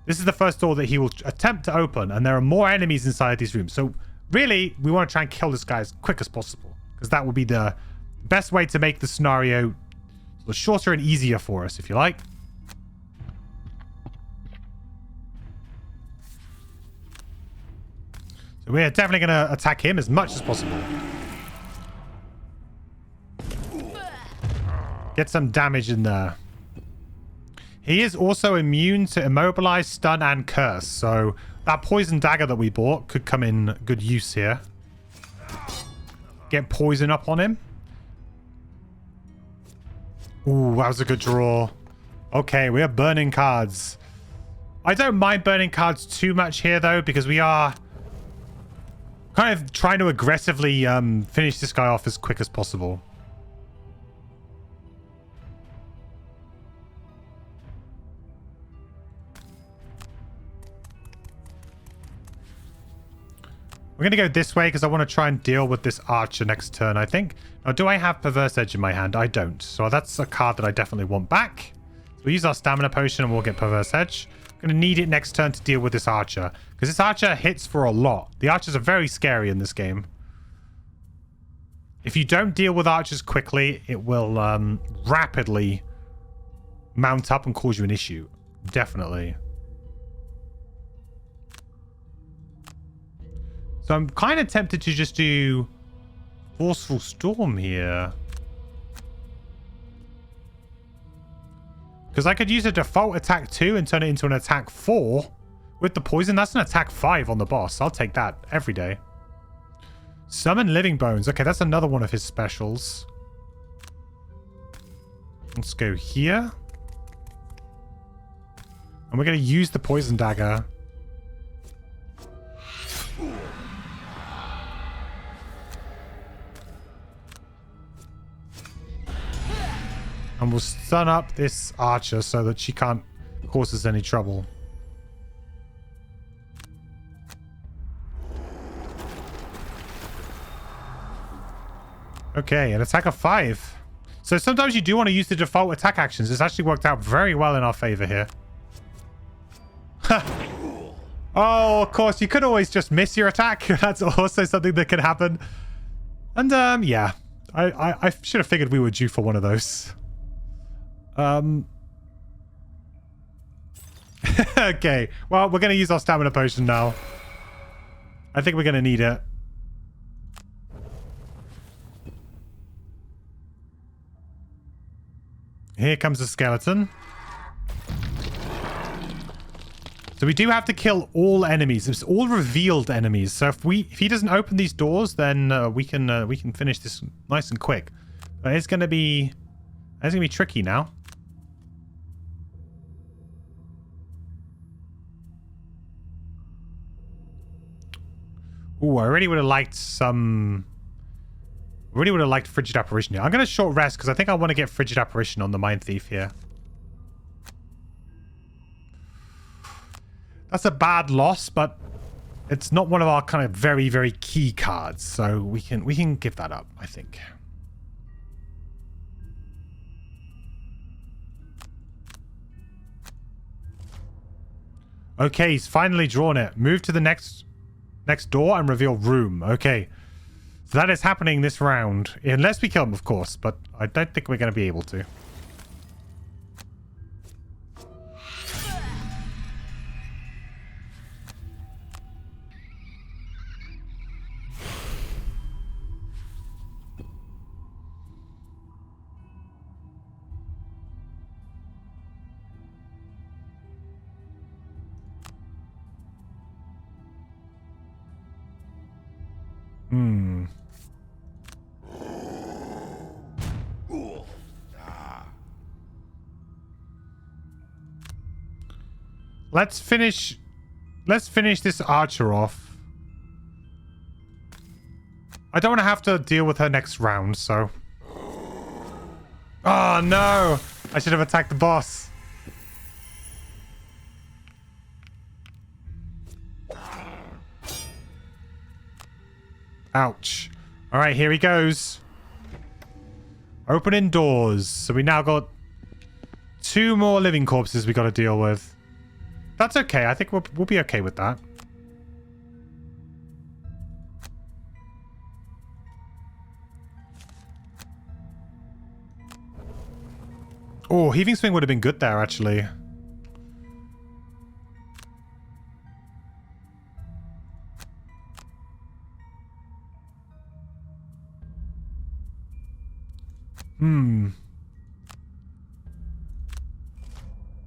this is the first door that he will attempt to open, and there are more enemies inside these rooms. So really, we want to try and kill this guy as quick as possible, because that would be the best way to make the scenario shorter and easier for us, if you like. So we're definitely going to attack him as much as possible. Get some damage in there. He is also immune to immobilize, stun, and curse. So that poison dagger that we bought could come in good use here. Get poison up on him. Ooh, that was a good draw. Okay, we are burning cards. I don't mind burning cards too much here, though, because we are kind of trying to aggressively finish this guy off as quick as possible. We're going to go this way because I want to try and deal with this archer next turn, I think. Now, do I have Perverse Edge in my hand? I don't. So that's a card that I definitely want back. So we'll use our stamina potion and we'll get Perverse Edge. I'm going to need it next turn to deal with this archer, because this archer hits for a lot. The archers are very scary in this game. If you don't deal with archers quickly, it will rapidly mount up and cause you an issue. Definitely. So I'm kind of tempted to just do Forceful Storm here. Because I could use a default attack 2 and turn it into an attack 4 with the poison. That's an attack 5 on the boss. I'll take that every day. Summon Living Bones. Okay, that's another one of his specials. Let's go here. And we're going to use the poison dagger. And we'll stun up this archer so that she can't cause us any trouble. Okay, an attack of 5. So sometimes you do want to use the default attack actions. It's actually worked out very well in our favor here. Oh, of course, you could always just miss your attack. That's also something that can happen. And yeah, I should have figured we were due for one of those. Okay, well, we're going to use our stamina potion now. I think we're going to need it. Here comes the skeleton. So we do have to kill all enemies. It's all revealed enemies. So if he doesn't open these doors, then we can finish this nice and quick. But it's going to be tricky now. Ooh, I really would have liked some... I really would have liked Frigid Apparition here. I'm going to short rest because I think I want to get Frigid Apparition on the Mind Thief here. That's a bad loss, but It's not one of our kind of very, very key cards, so we can give that up, I think. Okay, he's finally drawn it. Move to the next door and reveal room. Okay. So that is happening this round. Unless we kill him, of course, but I don't think we're going to be able to. Let's finish this archer off. I don't want to have to deal with her next round, so. Oh no! I should have attacked the boss. Ouch. All right, here he goes. Opening doors. So we now got 2 more living corpses we got to deal with. That's okay. I think we'll be okay with that. Oh, Heaving Swing would have been good there, actually.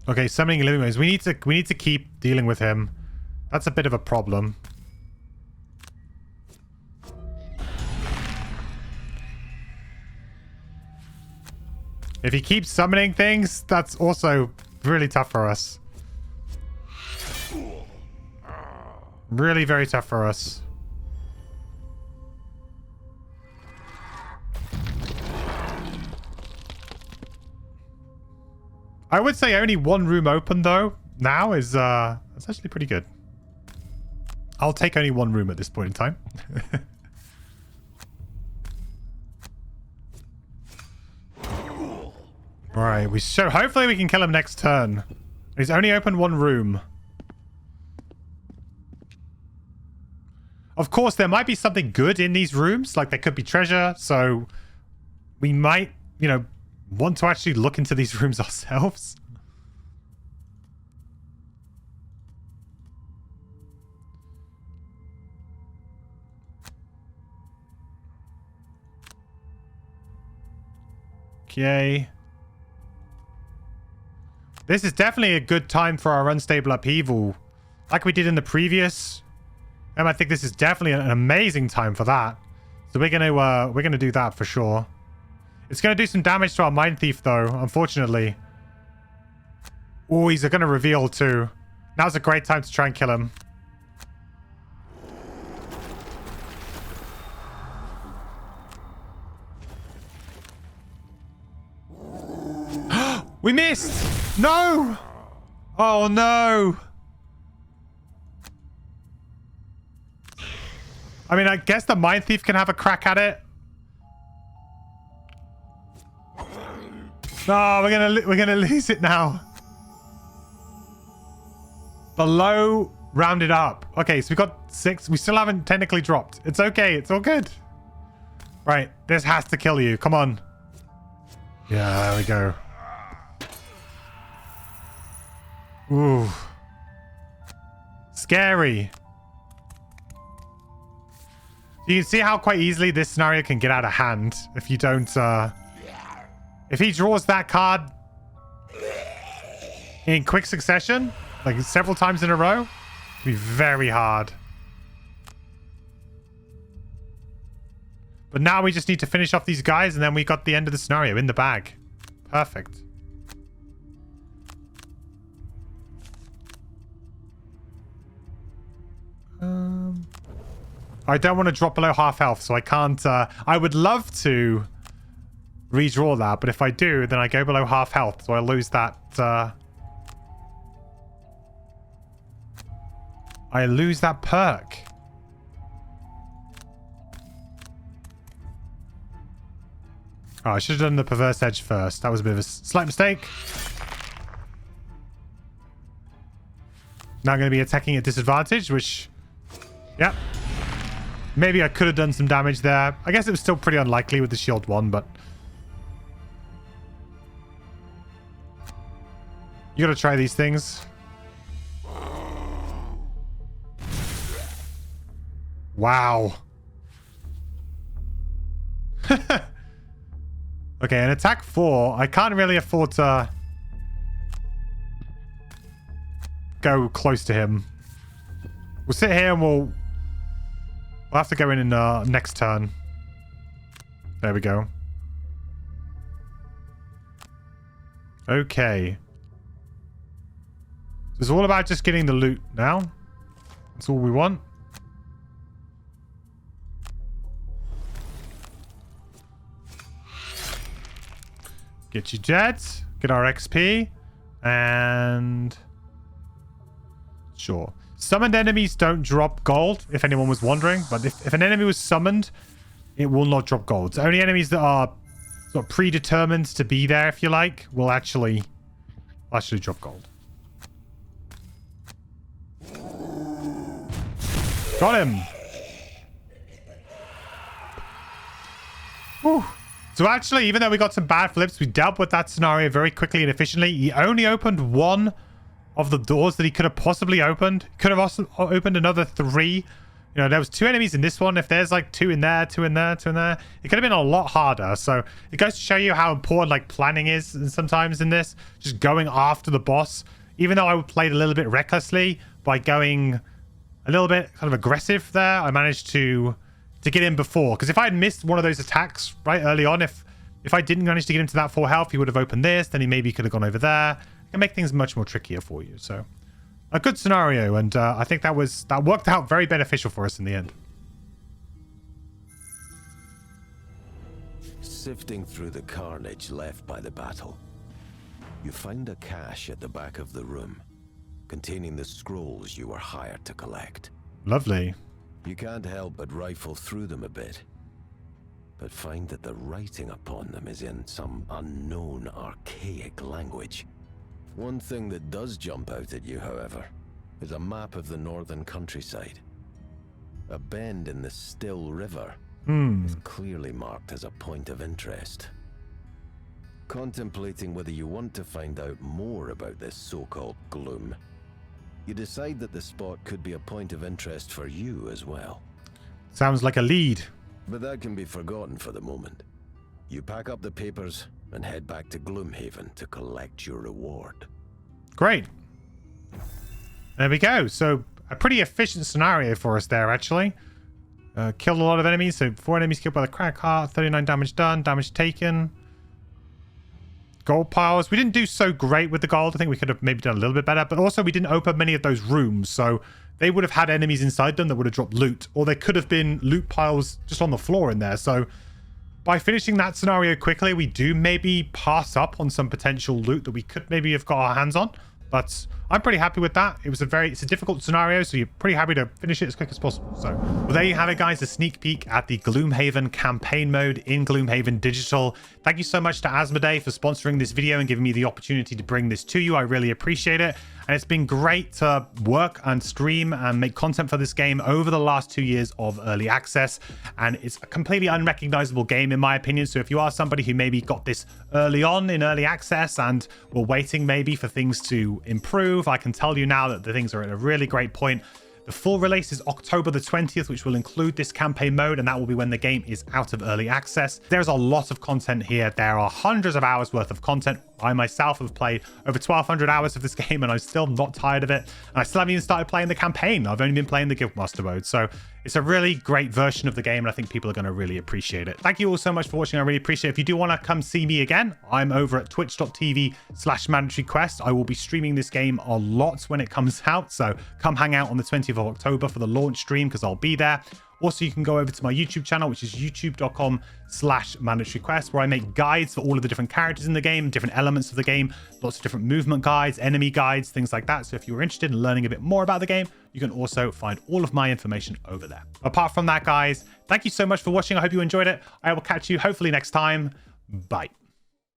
Okay, summoning living rooms. We need to keep dealing with him. That's a bit of a problem. If he keeps summoning things, that's also really tough for us. Really very tough for us. I would say only 1 room open though now is that's actually pretty good. I'll take only 1 room at this point in time. Alright, hopefully we can kill him next turn. He's only opened 1 room. Of course, there might be something good in these rooms, like there could be treasure, so we might, you know, want to actually look into these rooms ourselves. Okay. This is definitely a good time for our unstable upheaval, like we did in the previous. And I think this is definitely an amazing time for that. So we're gonna do that for sure. It's going to do some damage to our Mind Thief, though, unfortunately. Oh, he's going to reveal, too. Now's a great time to try and kill him. We missed! No! Oh, no! I mean, I guess the Mind Thief can have a crack at it. No, we're gonna lose it now. Below rounded up. Okay, so we got 6. We still haven't technically dropped. It's okay. It's all good. Right, this has to kill you. Come on. Yeah, there we go. Ooh. Scary. You can see how quite easily this scenario can get out of hand if you don't if he draws that card in quick succession, like several times in a row, it'd be very hard. But now we just need to finish off these guys, and then we got the end of the scenario in the bag. Perfect. I don't want to drop below half health, so I can't. I would love to redraw that, but if I do, then I go below half health, so I lose that. I lose that perk. Oh, I should have done the perverse edge first. That was a bit of a slight mistake. Now I'm going to be attacking at disadvantage, which... Yep. Maybe I could have done some damage there. I guess it was still pretty unlikely with the shield 1, but... You gotta try these things. Wow. Okay, in attack 4, I can't really afford to go close to him. We'll sit here and we'll have to go in next turn. There we go. Okay. It's all about just getting the loot now. That's all we want. Get you dead. Get our XP. And... Sure. Summoned enemies don't drop gold, if anyone was wondering. But if an enemy was summoned, it will not drop gold. So only enemies that are sort of predetermined to be there, if you like, will actually drop gold. Got him. Whew. So actually, even though we got some bad flips, we dealt with that scenario very quickly and efficiently. He only opened one of the doors that he could have possibly opened. He could have also opened another 3. You know, there was 2 enemies in this one. If there's like 2 in there, 2 in there, 2 in there, it could have been a lot harder. So it goes to show you how important like planning is sometimes in this. Just going after the boss. Even though I played a little bit recklessly by going a little bit kind of aggressive there, I managed to get in before. Because if I had missed one of those attacks right early on, if I didn't manage to get him to that 4 health, he would have opened this. Then he maybe could have gone over there. It can make things much more trickier for you. So a good scenario, and I think that worked out very beneficial for us in the end. Sifting through the carnage left by the battle, you find a cache at the back of the room containing the scrolls you were hired to collect. Lovely. You can't help but rifle through them a bit, but find that the writing upon them is in some unknown archaic language. One thing that does jump out at you, however, is a map of the northern countryside. A bend in the Still River is clearly marked as a point of interest. Contemplating whether you want to find out more about this so-called gloom, you decide that the spot could be a point of interest for you as well. Sounds like a lead. But that can be forgotten for the moment. You pack up the papers and head back to Gloomhaven to collect your reward. Great. There we go. So a pretty efficient scenario for us there, actually. Killed a lot of enemies. So 4 enemies killed by the crack heart, 39 damage done, damage taken. Gold piles. We didn't do so great with the gold. I think we could have maybe done a little bit better. But also we didn't open many of those rooms. So they would have had enemies inside them that would have dropped loot. Or there could have been loot piles just on the floor in there. So by finishing that scenario quickly, we do maybe pass up on some potential loot that we could maybe have got our hands on. But I'm pretty happy with that. It's a difficult scenario, so you're pretty happy to finish it as quick as possible. So, well, there you have it, guys. A sneak peek at the Gloomhaven campaign mode in Gloomhaven Digital. Thank you so much to Asmodee for sponsoring this video and giving me the opportunity to bring this to you. I really appreciate it. And it's been great to work and stream and make content for this game over the last 2 years of early access. And it's a completely unrecognizable game, in my opinion. So if you are somebody who maybe got this early on in early access and were waiting maybe for things to improve, I can tell you now that the things are at a really great point. The full release is October the 20th, which will include this campaign mode, and that will be when the game is out of early access. There's a lot of content here. There are hundreds of hours worth of content. I myself have played over 1,200 hours of this game, and I'm still not tired of it. And I still haven't even started playing the campaign. I've only been playing the Guildmaster mode. So it's a really great version of the game, and I think people are going to really appreciate it. Thank you all so much for watching. I really appreciate it. If you do want to come see me again, I'm over at twitch.tv/mandatoryquest. I will be streaming this game a lot when it comes out. So come hang out on the 20th of October for the launch stream, because I'll be there. Also, you can go over to my YouTube channel, which is youtube.com/mandatoryquest, where I make guides for all of the different characters in the game, different elements of the game, lots of different movement guides, enemy guides, things like that. So if you're interested in learning a bit more about the game, you can also find all of my information over there. Apart from that, guys, thank you so much for watching. I hope you enjoyed it. I will catch you hopefully next time. Bye.